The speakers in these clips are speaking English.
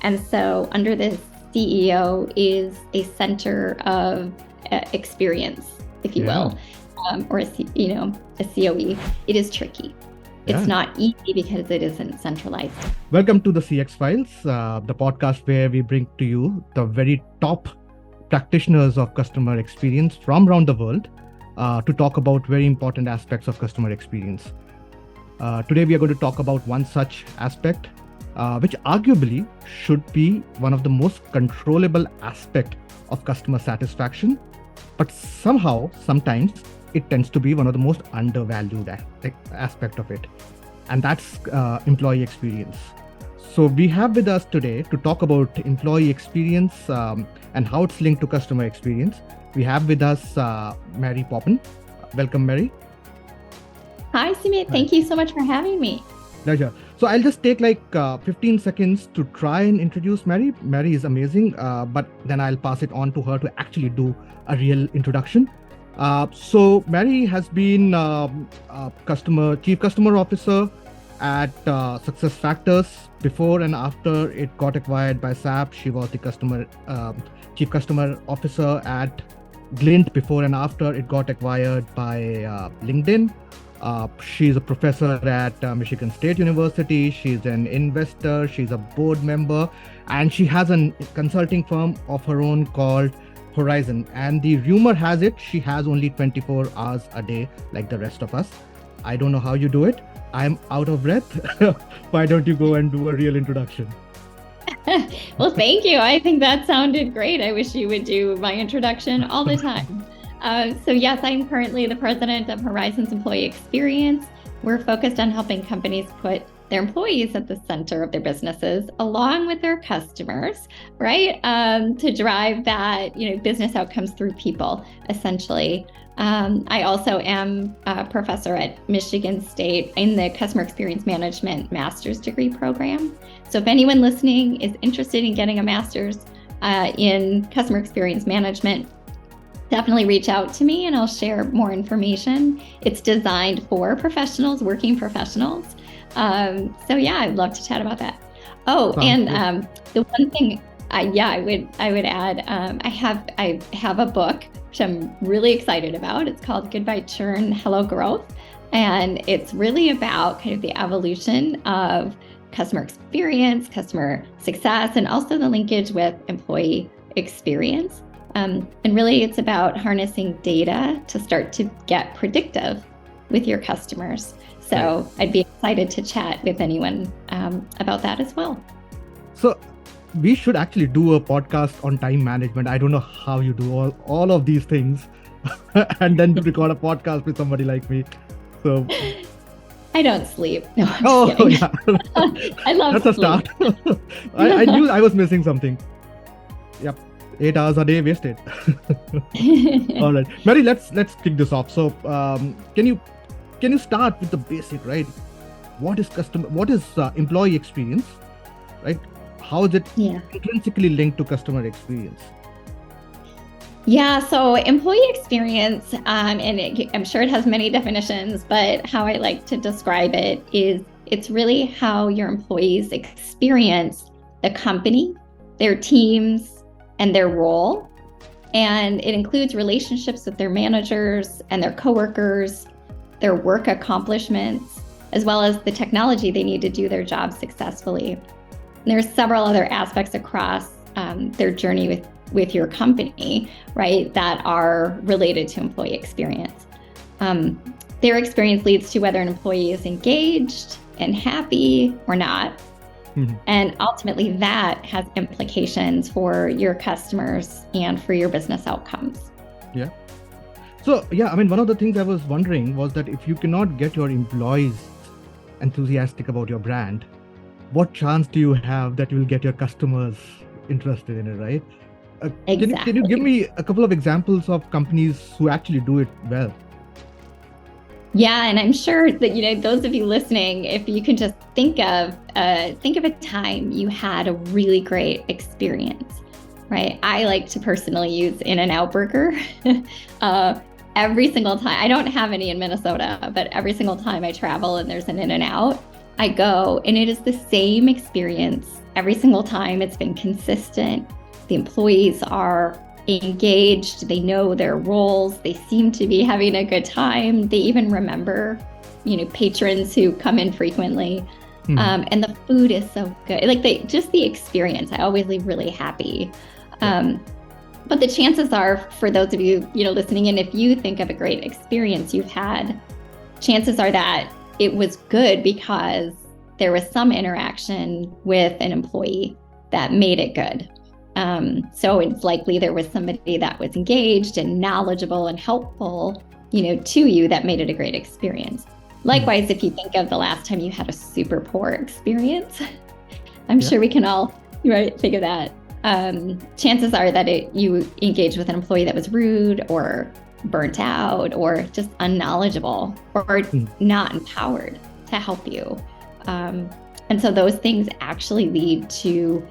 And so under the CEO is a center of experience, if you Yeah. will, or a COE. It is tricky. It's Yeah. not easy because it isn't centralized. Welcome to the CX Files, the podcast where we bring to you the very top practitioners of customer experience from around the world to talk about very important aspects of customer experience. Today, we are going to talk about one such aspect, which arguably should be one of the most controllable aspect of customer satisfaction, but sometimes, it tends to be one of the most undervalued aspect of it, and that's employee experience. So we have with us today to talk about employee experience and how it's linked to customer experience. We have with us Mary Poppen. Welcome, Mary. Hi, Sumit. Hi. Thank you so much for having me. Pleasure. So I'll just take like 15 seconds to try and introduce Mary. Mary is amazing, but then I'll pass it on to her to actually do a real introduction. So Mary has been chief customer officer at Success Factors before and after it got acquired by SAP. She was the chief customer officer at Glint before and after it got acquired by LinkedIn. She's a professor at Michigan State University. She's an investor. She's a board member, and she has a consulting firm of her own called Horizon. And the rumor has it she has only 24 hours a day, like the rest of us. I don't know how you do it. I'm out of breath. Why don't you go and do a real introduction? Well, thank you. I think that sounded great. I wish you would do my introduction all the time. So yes, I'm currently the president of Horizon's Employee Experience. We're focused on helping companies put their employees at the center of their businesses, along with their customers, right? To drive that, business outcomes through people, essentially. I also am a professor at Michigan State in the Customer Experience Management Master's Degree Program. So if anyone listening is interested in getting a master's in Customer Experience Management, definitely reach out to me and I'll share more information. It's designed for professionals, working professionals. So yeah, I'd love to chat about that. Oh, and the one thing I would add, I have a book which I'm really excited about. It's called Goodbye Churn, Hello Growth. And it's really about kind of the evolution of customer experience, customer success, and also the linkage with employee experience. And really, it's about harnessing data to start to get predictive with your customers. So I'd be excited to chat with anyone about that as well. So we should actually do a podcast on time management. I don't know how you do all of these things and then to record a podcast with somebody like me. So I don't sleep. No, I'm just kidding. Yeah. I love That's sleep. a start. I knew I was missing something. Yep. 8 hours a day wasted. All right, Mary, let's kick this off. So can you start with the basic, right? What is employee experience, right? How is it intrinsically linked to customer experience? Yeah, so employee experience, and I'm sure it has many definitions, but how I like to describe it is it's really how your employees experience the company, their teams, and their role. And it includes relationships with their managers and their coworkers, their work accomplishments, as well as the technology they need to do their job successfully. And there's several other aspects across their journey with your company, right, that are related to employee experience. Their experience leads to whether an employee is engaged and happy or not. Mm-hmm. And ultimately that has implications for your customers and for your business outcomes. Yeah. So, I mean, one of the things I was wondering was that if you cannot get your employees enthusiastic about your brand, what chance do you have that you will get your customers interested in it, right? Exactly. Can you give me a couple of examples of companies who actually do it well? Yeah, and I'm sure that those of you listening, if you can just think of a time you had a really great experience, right? I like to personally use In-N-Out Burger. Every single time, I don't have any in Minnesota, but every single time I travel and there's an In-N-Out, I go and it is the same experience every single time. It's been consistent. The employees are engaged. They know their roles. They seem to be having a good time. They even remember, patrons who come in frequently. And the food is so good. Like just the experience, I always leave really happy. But the chances are, for those of you, listening in, if you think of a great experience you've had, chances are that it was good because there was some interaction with an employee that made it good. So it's likely there was somebody that was engaged and knowledgeable and helpful, to you, that made it a great experience. Likewise, if you think of the last time you had a super poor experience, I'm sure we can all think of that. Chances are that you engaged with an employee that was rude or burnt out or just unknowledgeable or not empowered to help you. And so those things actually lead to,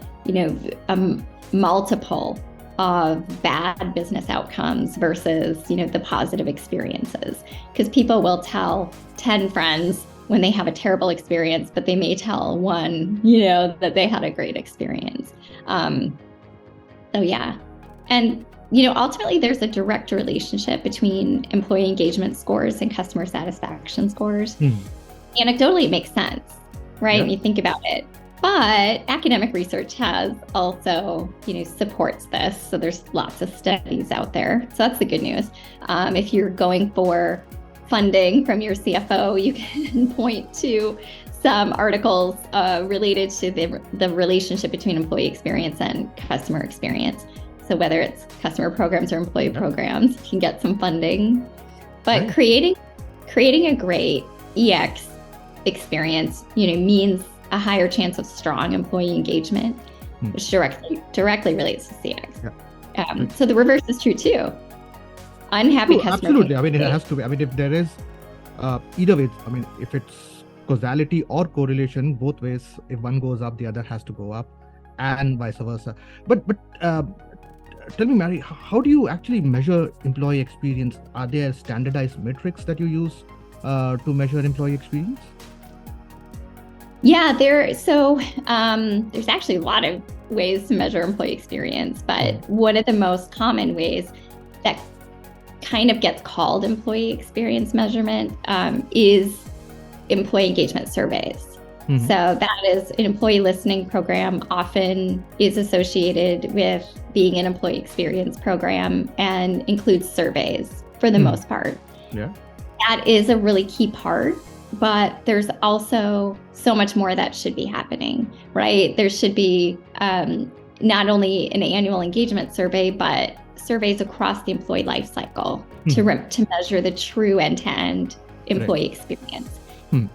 multiple of bad business outcomes versus, the positive experiences. Because people will tell 10 friends when they have a terrible experience, but they may tell one, that they had a great experience. So yeah. And, ultimately there's a direct relationship between employee engagement scores and customer satisfaction scores. Anecdotally, it makes sense, right? When you think about it. But academic research has also, supports this. So there's lots of studies out there. So that's the good news. If you're going for funding from your CFO, you can point to some articles related to the relationship between employee experience and customer experience. So whether it's customer programs or employee programs, you can get some funding. But creating a great EX experience, means a higher chance of strong employee engagement, which directly relates to CX. So the reverse is true too. Unhappy customer. Absolutely. I mean, it has to be. I mean, if there is either way, I mean, if it's causality or correlation, both ways, if one goes up, the other has to go up, and vice versa. But tell me, Mary, how do you actually measure employee experience? Are there standardized metrics that you use to measure employee experience? Yeah, there's actually a lot of ways to measure employee experience, but one of the most common ways that kind of gets called employee experience measurement is employee engagement surveys. So that is an employee listening program, often is associated with being an employee experience program and includes surveys for the most part. That is a really key part, but there's also so much more that should be happening, right? There should be not only an annual engagement survey, but surveys across the employee life cycle to measure the true end-to-end employee experience.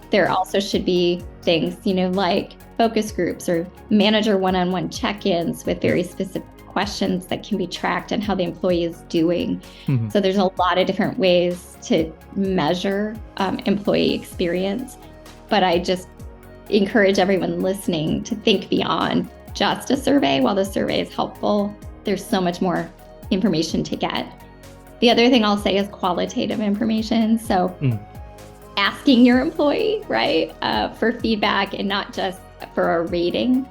There also should be things, like focus groups or manager one-on-one check-ins with very specific questions that can be tracked on how the employee is doing. So there's a lot of different ways to measure employee experience, but I just encourage everyone listening to think beyond just a survey. While the survey is helpful, there's so much more information to get. The other thing I'll say is qualitative information. So asking your employee, right, for feedback and not just for a rating.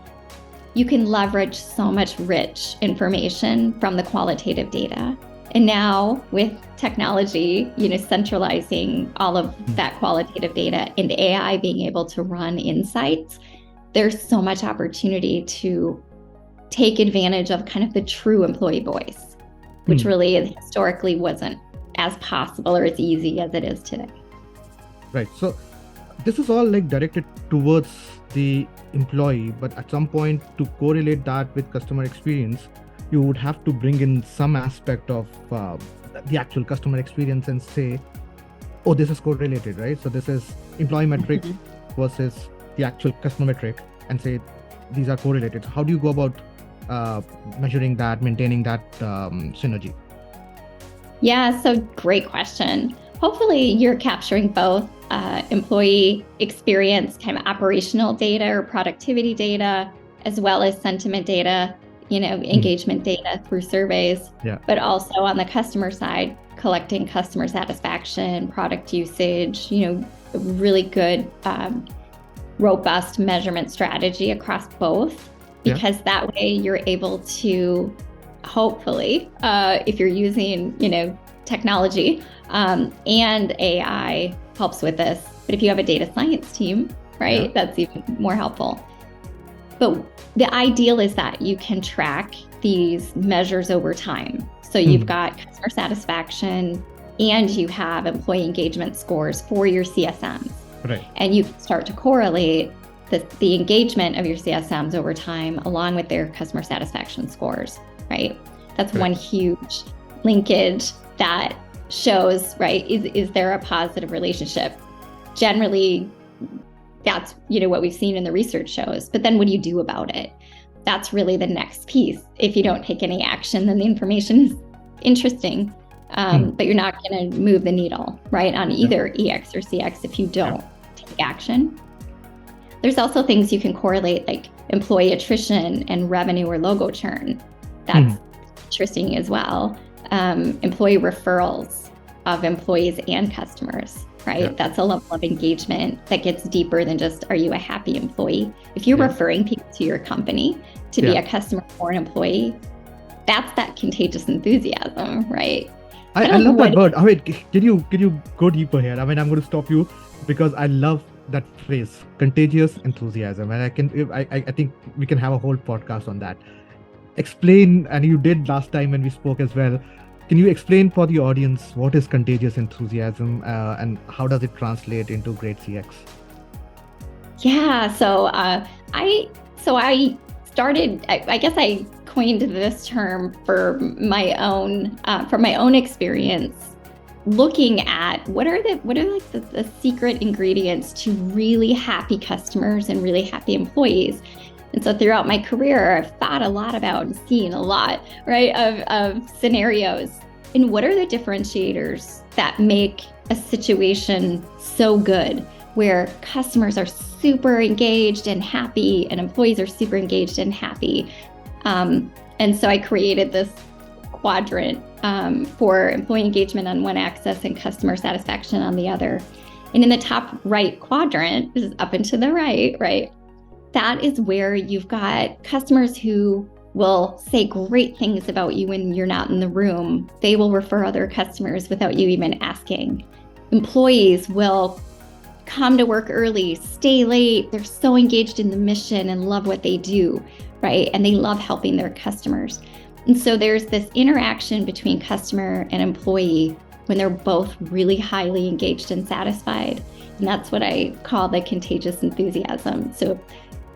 You can leverage so much rich information from the qualitative data. And now with technology, centralizing all of that qualitative data and AI being able to run insights, there's so much opportunity to take advantage of kind of the true employee voice, which really historically wasn't as possible or as easy as it is today. Right. So this is all directed towards the employee, but at some point to correlate that with customer experience, you would have to bring in some aspect of the actual customer experience and say, oh, this is correlated, right? So this is employee metric versus the actual customer metric, and say these are correlated. How do you go about measuring that, maintaining that synergy? Yeah, so great question. Hopefully you're capturing both employee experience, kind of operational data or productivity data, as well as sentiment data, engagement data through surveys, but also on the customer side, collecting customer satisfaction, product usage, really good, robust measurement strategy across both. because that way you're able to hopefully, if you're using, technology, and AI helps with this. But if you have a data science team, right, that's even more helpful. But the ideal is that you can track these measures over time. So you've got customer satisfaction and you have employee engagement scores for your CSMs. Right. And you can start to correlate the engagement of your CSMs over time along with their customer satisfaction scores, right? That's one huge linkage that shows, right, is there a positive relationship? Generally, that's, what we've seen in the research shows. But then what do you do about it? That's really the next piece. If you don't take any action, then the information is interesting, but you're not going to move the needle, right, on either EX or CX if you don't take action. There's also things you can correlate, like employee attrition and revenue or logo churn. That's interesting as well. Employee referrals of employees and customers, right? Yeah. That's a level of engagement that gets deeper than just, are you a happy employee? If you're referring people to your company to be a customer or an employee, that's that contagious enthusiasm, right? I love that word. Wait, can you go deeper here? I mean, I'm going to stop you because I love that phrase, contagious enthusiasm. And I think we can have a whole podcast on that. Explain, and you did last time when we spoke as well. Can you explain for the audience what is contagious enthusiasm and how does it translate into great CX? Yeah, so I started. I guess I coined this term for my own experience, looking at what are like the secret ingredients to really happy customers and really happy employees. And so throughout my career, I've thought a lot about and seen a lot, right, of scenarios. And what are the differentiators that make a situation so good where customers are super engaged and happy and employees are super engaged and happy? And so I created this quadrant for employee engagement on one axis and customer satisfaction on the other. And in the top right quadrant, this is up and to the right? That is where you've got customers who will say great things about you when you're not in the room. They will refer other customers without you even asking. Employees will come to work early, stay late. They're so engaged in the mission and love what they do, right? And they love helping their customers. And so there's this interaction between customer and employee when they're both really highly engaged and satisfied. And that's what I call the contagious enthusiasm. So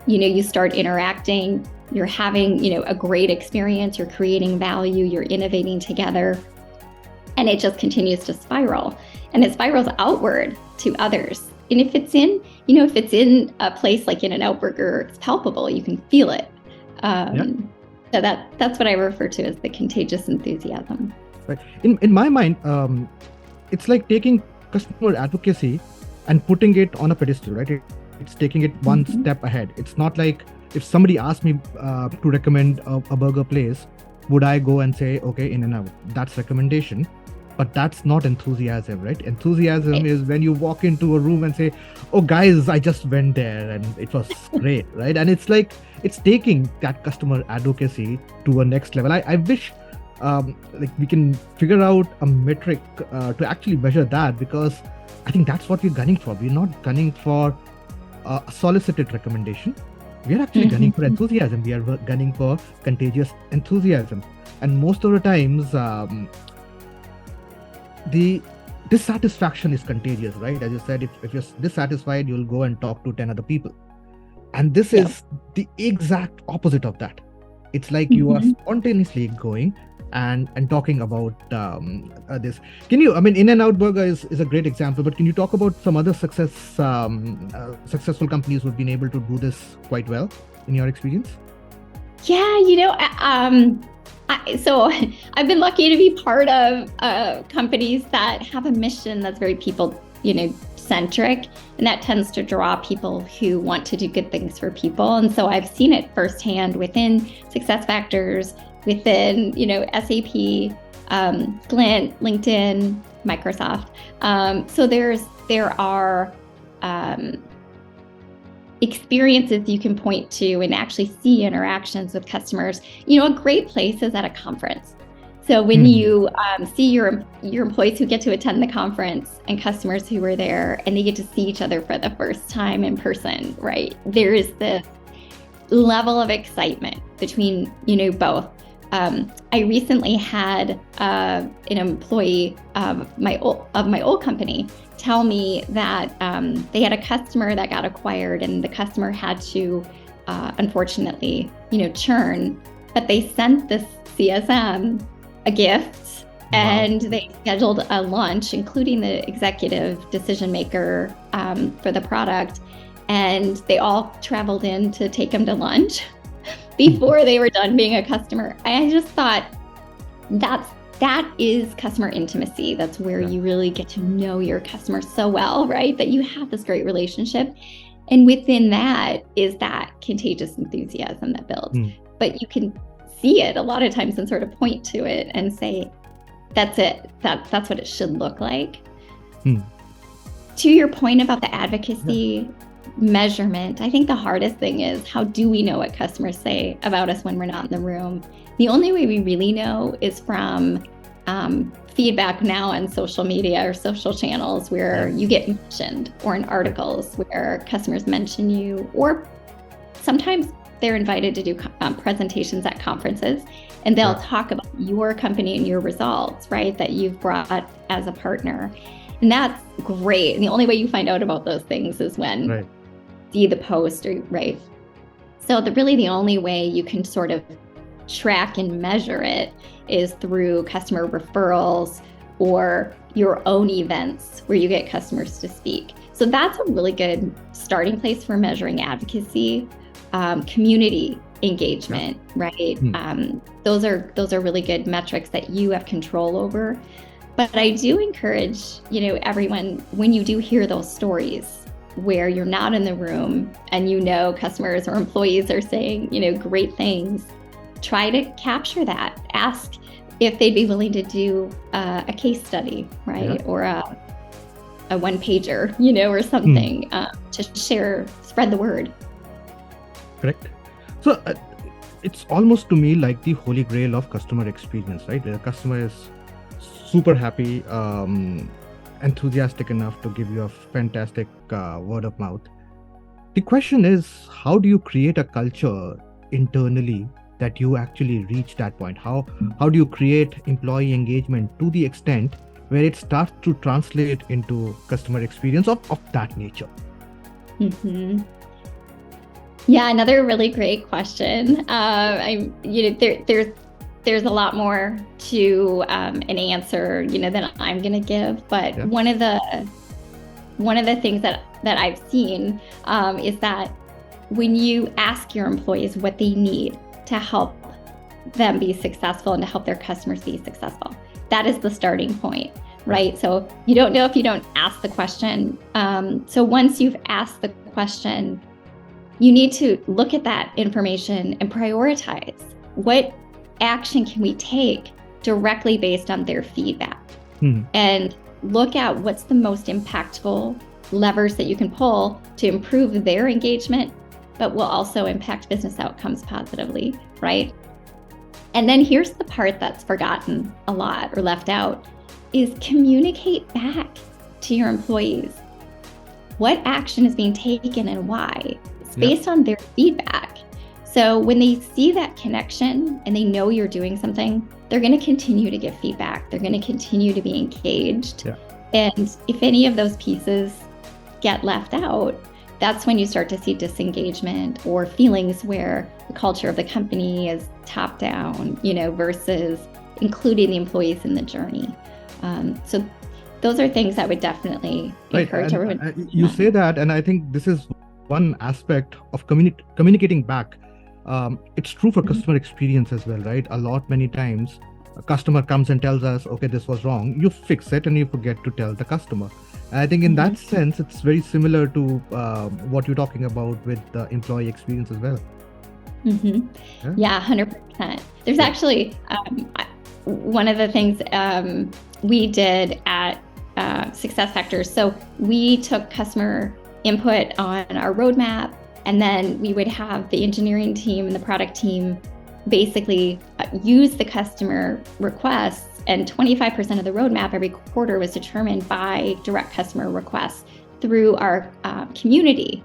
you start interacting, you're having, a great experience, you're creating value, you're innovating together, and it just continues to spiral. And it spirals outward to others. And if it's in a place like in an Outburger, it's palpable, you can feel it. So that's what I refer to as the contagious enthusiasm. Right. In my mind, it's like taking customer advocacy and putting it on a pedestal, right? It's taking it one step ahead. It's not like if somebody asked me to recommend a burger place, would I go and say, okay, In-N-Out, that's recommendation. But that's not enthusiasm, right? Enthusiasm is when you walk into a room and say, oh guys, I just went there and it was great, right? And it's like, it's taking that customer advocacy to a next level. I wish we can figure out a metric to actually measure that, because I think that's what we're gunning for. We're not gunning for a solicited recommendation. We're actually gunning for enthusiasm. We are gunning for contagious enthusiasm. And most of the times, the dissatisfaction is contagious, right? As you said, if you're dissatisfied, you'll go and talk to 10 other people. And this is the exact opposite of that. It's like you are spontaneously going and talking about this. Can you, In-N-Out Burger is a great example, but can you talk about some other successful companies who've been able to do this quite well in your experience? Yeah, so I've been lucky to be part of companies that have a mission that's very people, centric, and that tends to draw people who want to do good things for people. And so I've seen it firsthand within SuccessFactors, within, SAP, Glint, LinkedIn, Microsoft. So there are experiences you can point to and actually see interactions with customers. You know, a great place is at a conference. So when you see your employees who get to attend the conference and customers who were there and they get to see each other for the first time in person, right? There is this level of excitement between, you know, both. I recently had an employee of my old company tell me that they had a customer that got acquired, and the customer had to, unfortunately, you know, churn. But they sent this CSM a gift, and they scheduled a lunch, including the executive decision maker for the product, and they all traveled in to take him to lunch before they were done being a customer. I just thought that is customer intimacy. That's where you really get to know your customer so well, right? That you have this great relationship. And within that is that contagious enthusiasm that builds. But you can see it a lot of times and sort of point to it and say, that's it. That's what it should look like. To your point about the advocacy measurement, I think the hardest thing is, how do we know what customers say about us when we're not in the room? The only way we really know is from feedback now on social media or social channels where you get mentioned, or in articles where customers mention you, or sometimes they're invited to do presentations at conferences, and they'll talk about your company and your results, right, that you've brought as a partner. And that's great. And the only way you find out about those things is when you see the post, right? So really the only way you can sort of track and measure it is through customer referrals or your own events where you get customers to speak. So that's a really good starting place for measuring advocacy. Community engagement, right? Those are really good metrics that you have control over. But I do encourage, you know, everyone, when you do hear those stories where you're not in the room and you know customers or employees are saying, you know, great things, try to capture that. Ask if they'd be willing to do a case study, right? Or a one-pager, you know, or something to share, spread the word. Correct. So it's almost to me like the holy grail of customer experience, right? The customer is super happy, enthusiastic enough to give you a fantastic word of mouth. The question is, how do you create a culture internally that you actually reach that point? How do you create employee engagement to the extent where it starts to translate into customer experience of that nature? Yeah, another really great question. There's a lot more to an answer, you know, than I'm going to give. But one of the things that I've seen is that when you ask your employees what they need to help them be successful and to help their customers be successful, that is the starting point, right? So you don't know if you don't ask the question. So once you've asked the question, you need to look at that information and prioritize what action can we take directly based on their feedback, and look at what's the most impactful levers that you can pull to improve their engagement, but will also impact business outcomes positively, right? And then here's the part that's forgotten a lot or left out, is communicate back to your employees what action is being taken and why. It's based on their feedback. So when they see that connection and they know you're doing something, they're going to continue to give feedback. They're going to continue to be engaged. And if any of those pieces get left out, that's when you start to see disengagement or feelings where the culture of the company is top down, you know, versus including the employees in the journey. So those are things that would definitely encourage everyone. You say that, and I think this is one aspect of communicating back. It's true for customer experience as well, right? Many times, a customer comes and tells us, okay, this was wrong. You fix it and you forget to tell the customer. And I think in that sense, it's very similar to what you're talking about with the employee experience as well. Yeah, 100%. There's actually one of the things we did at Success Factors. So we took customer input on our roadmap And then we would have the engineering team and the product team basically use the customer requests, and 25% of the roadmap every quarter was determined by direct customer requests through our community.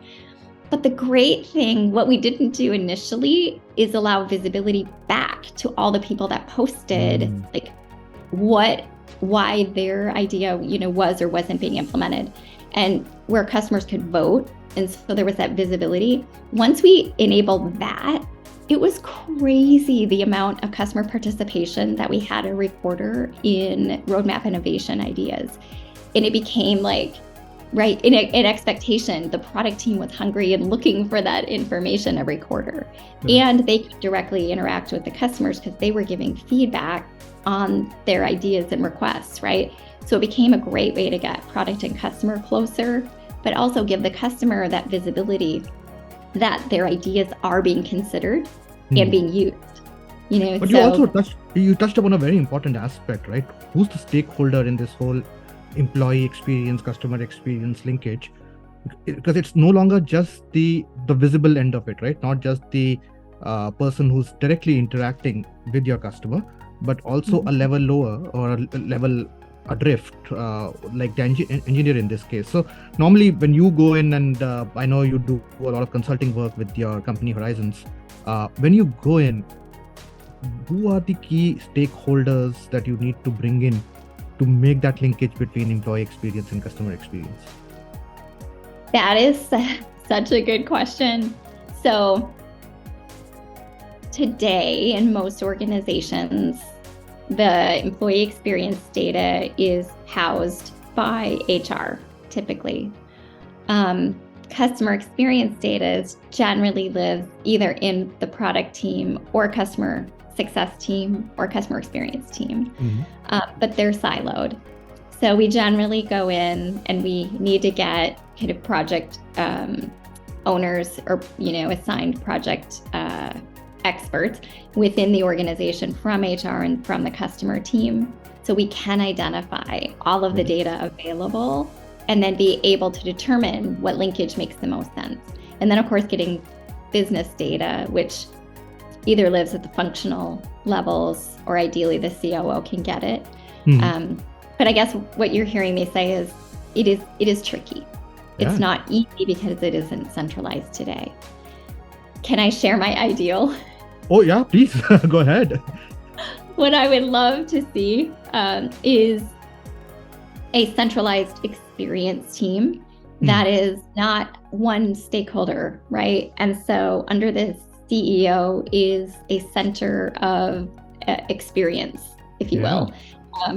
But the great thing, what we didn't do initially, is allow visibility back to all the people that posted, like why their idea, was or wasn't being implemented, and where customers could vote. And so there was that visibility. Once we enabled that, it was crazy the amount of customer participation that we had every quarter in roadmap innovation ideas. And it became like, right, in expectation, the product team was hungry and looking for that information every quarter. And they could directly interact with the customers because they were giving feedback on their ideas and requests, right? So it became a great way to get product and customer closer, but also give the customer that visibility that their ideas are being considered and being used. But you touched upon a very important aspect, right? Who's the stakeholder in this whole employee experience, customer experience linkage? Because it's no longer just the visible end of it, right? Not just the person who's directly interacting with your customer, but also a level lower or a level adrift, like the engineer in this case. So normally when you go in, and I know you do a lot of consulting work with your company Horizons, when you go in, who are the key stakeholders that you need to bring in to make that linkage between employee experience and customer experience? That is such a good question. So today in most organizations, the employee experience data is housed by HR typically. Customer experience data generally lives either in the product team or customer success team or customer experience team, but they're siloed. So we generally go in and we need to get kind of project owners or assigned project experts within the organization from HR and from the customer team, so we can identify all of the data available and then be able to determine what linkage makes the most sense. And then of course getting business data, which either lives at the functional levels or ideally the COO can get it. But I guess what you're hearing me say is it is tricky. It's not easy because it isn't centralized today. Can I share my ideal? Oh yeah, please go ahead. What I would love to see is a centralized experience team that is not one stakeholder, right? And so under this CEO is a center of experience, if you will,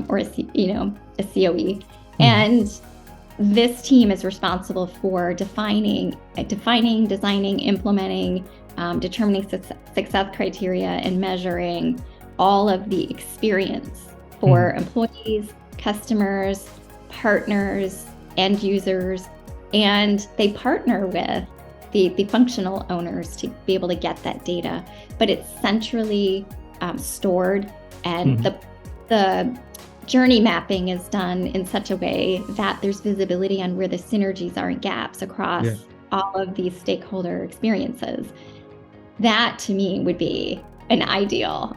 or a COE. And this team is responsible for defining, designing, implementing, determining success criteria, and measuring all of the experience for employees, customers, partners, end users, and they partner with the functional owners to be able to get that data. But it's centrally stored, and the journey mapping is done in such a way that there's visibility on where the synergies are and gaps across all of these stakeholder experiences. That to me would be an ideal.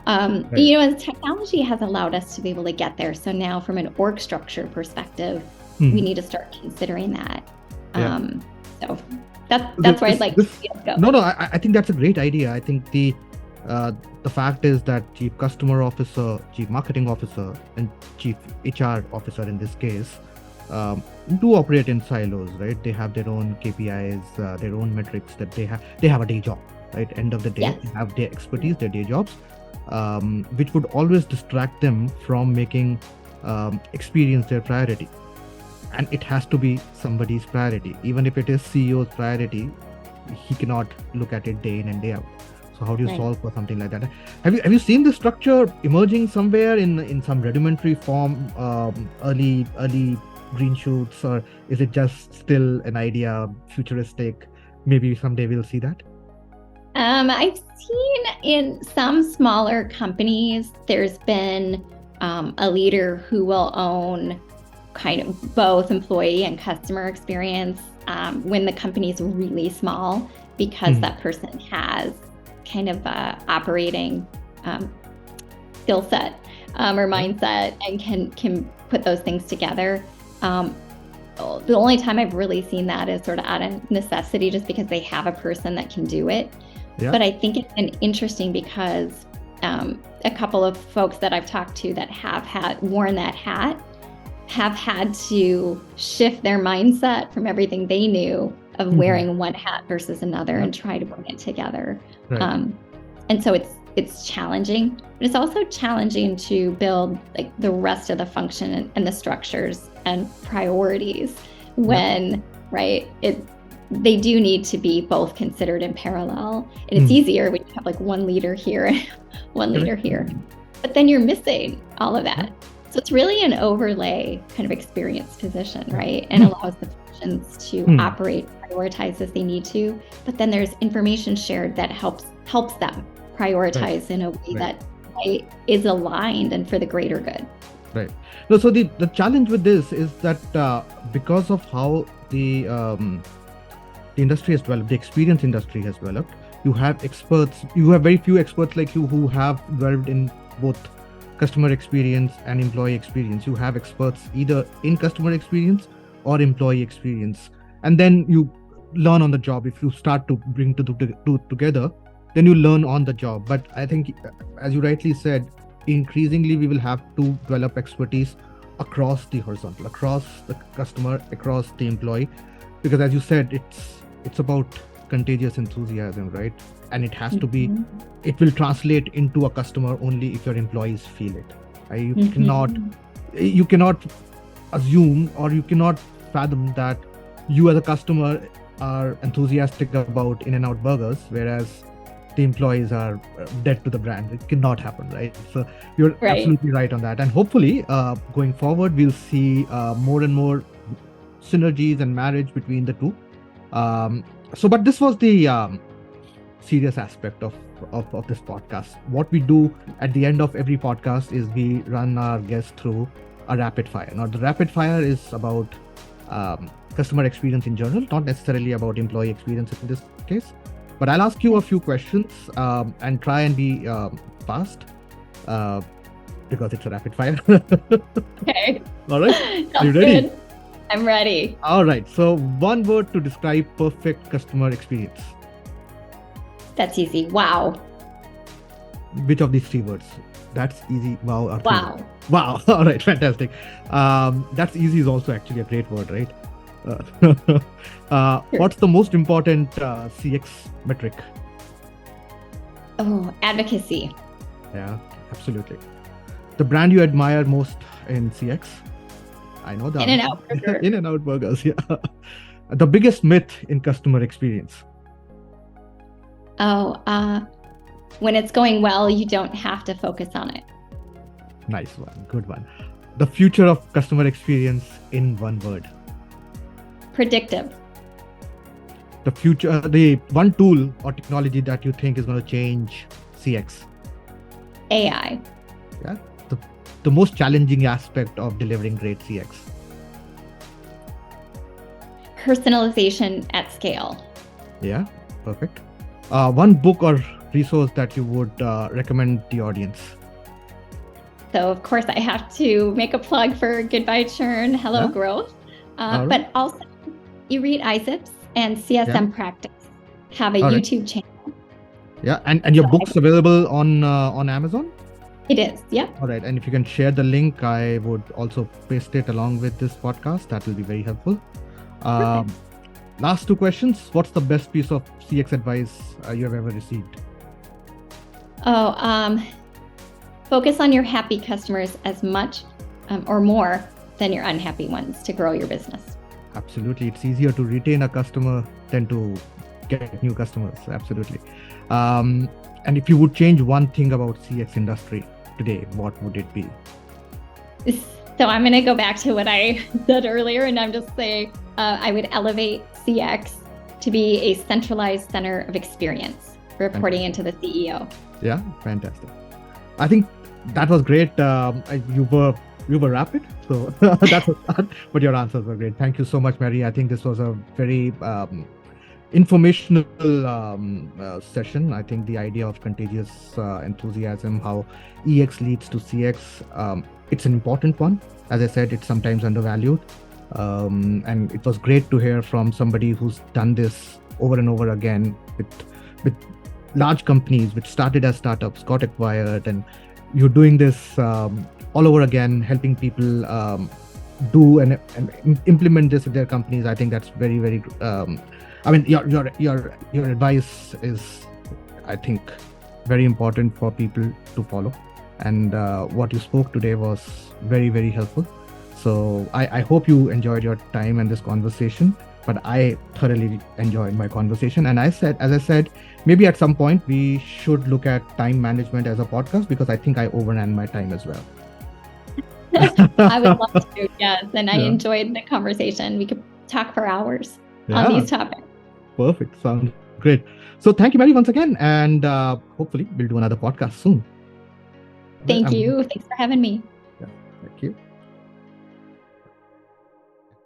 Technology has allowed us to be able to get there. So now from an org structure perspective, we need to start considering that. So that's where I'd like to see us go. No, I think that's a great idea. I think the fact is that chief customer officer, chief marketing officer, and chief HR officer in this case do operate in silos, right? They have their own KPIs, their own metrics that they have a day job, right? End of the day, they have their expertise, their day jobs, which would always distract them from making experience their priority. And it has to be somebody's priority. Even if it is CEO's priority, he cannot look at it day in and day out. So how do you solve for something like that? Have you seen the structure emerging somewhere in some rudimentary form, early green shoots, or is it just still an idea, futuristic? Maybe someday we'll see that. I've seen in some smaller companies, there's been a leader who will own kind of both employee and customer experience when the company is really small. because that person has kind of a operating skill set or mindset and can put those things together. The only time I've really seen that is sort of out of necessity, just because they have a person that can do it. Yeah. But I think it's been interesting because a couple of folks that I've talked to that have worn that hat have had to shift their mindset from everything they knew of wearing one hat versus another and try to bring it together. Right. And so it's challenging, but it's also challenging to build like the rest of the function and the structures and priorities when, right, they do need to be both considered in parallel. And it's easier when you have like one leader here and one leader here, but then you're missing all of that. So it's really an overlay kind of experience position, right? And allows the functions to operate, prioritize as they need to, but then there's information shared that helps them prioritize in a way that is aligned and for the greater good. Right. No, so the challenge with this is that because of how the industry has developed, the experience industry has developed, you have very few experts like you who have dwelled in both customer experience and employee experience. You have experts either in customer experience or employee experience, and then you learn on the job. If you start to bring two together, then you learn on the job. But I think, as you rightly said, increasingly we will have to develop expertise across the horizontal, across the customer, across the employee, because as you said, it's about contagious enthusiasm, right? And it has to be, it will translate into a customer only if your employees feel it. You cannot assume, or you cannot fathom that you as a customer are enthusiastic about In-N-Out burgers, whereas the employees are dead to the brand. It cannot happen, right? So you're absolutely right on that. And hopefully going forward, we'll see more and more synergies and marriage between the two. But this was the serious aspect of this podcast. What we do at the end of every podcast is we run our guests through a rapid fire. Now, the rapid fire is about customer experience in general, not necessarily about employee experience in this case. But I'll ask you a few questions and try and be fast because it's a rapid fire. Okay. All right. Are you ready? Good. I'm ready. All right. So one word to describe perfect customer experience. That's easy. Wow. Which of these three words? That's easy. Wow. Or wow. Wow. All right. Fantastic. That's easy is also actually a great word, right? Sure. What's the most important CX metric? Oh, advocacy. Yeah, absolutely. The brand you admire most in CX? I know that. In-N-Out burger. In-N-Out burgers, yeah. The biggest myth in customer experience? Oh, when it's going well, you don't have to focus on it. Nice one. Good one. The future of customer experience in one word? Predictive. The future, the one tool or technology that you think is going to change CX? AI. Yeah. The most challenging aspect of delivering great CX? Personalization at scale. Yeah, perfect. One book or resource that you would recommend the audience? So, of course, I have to make a plug for Goodbye Churn, Hello Growth. But also, you read ISIPs and CSM Practice have a YouTube channel. Yeah, and your book's available on Amazon? It is, yeah. All right, and if you can share the link, I would also paste it along with this podcast. That will be very helpful. Last two questions. What's the best piece of CX advice you have ever received? Focus on your happy customers as much or more than your unhappy ones to grow your business. Absolutely. It's easier to retain a customer than to get new customers. Absolutely. And if you would change one thing about CX industry today, what would it be? So I'm going to go back to what I said earlier, and I'm just saying I would elevate CX to be a centralized center of experience, reporting into the CEO. Yeah, fantastic. I think that was great. You were rapid, so that's a start, but your answers were great. Thank you so much, Mary. I think this was a very informational session. I think the idea of contagious enthusiasm, how EX leads to CX, it's an important one. As I said, it's sometimes undervalued. And it was great to hear from somebody who's done this over and over again with large companies, which started as startups, got acquired, and you're doing this all over again, helping people do and implement this with their companies. I think that's very, very. I mean, your advice is, I think, very important for people to follow. And what you spoke today was very, very helpful. So I hope you enjoyed your time and this conversation. But I thoroughly enjoyed my conversation. And as I said, maybe at some point we should look at time management as a podcast, because I think I overran my time as well. I would love to, yes. And I Yeah. enjoyed the conversation. We could talk for hours on these topics. Perfect. Sounds great. So thank you, Mary, once again. And hopefully we'll do another podcast soon. Thank you. Thanks for having me. Yeah, thank you.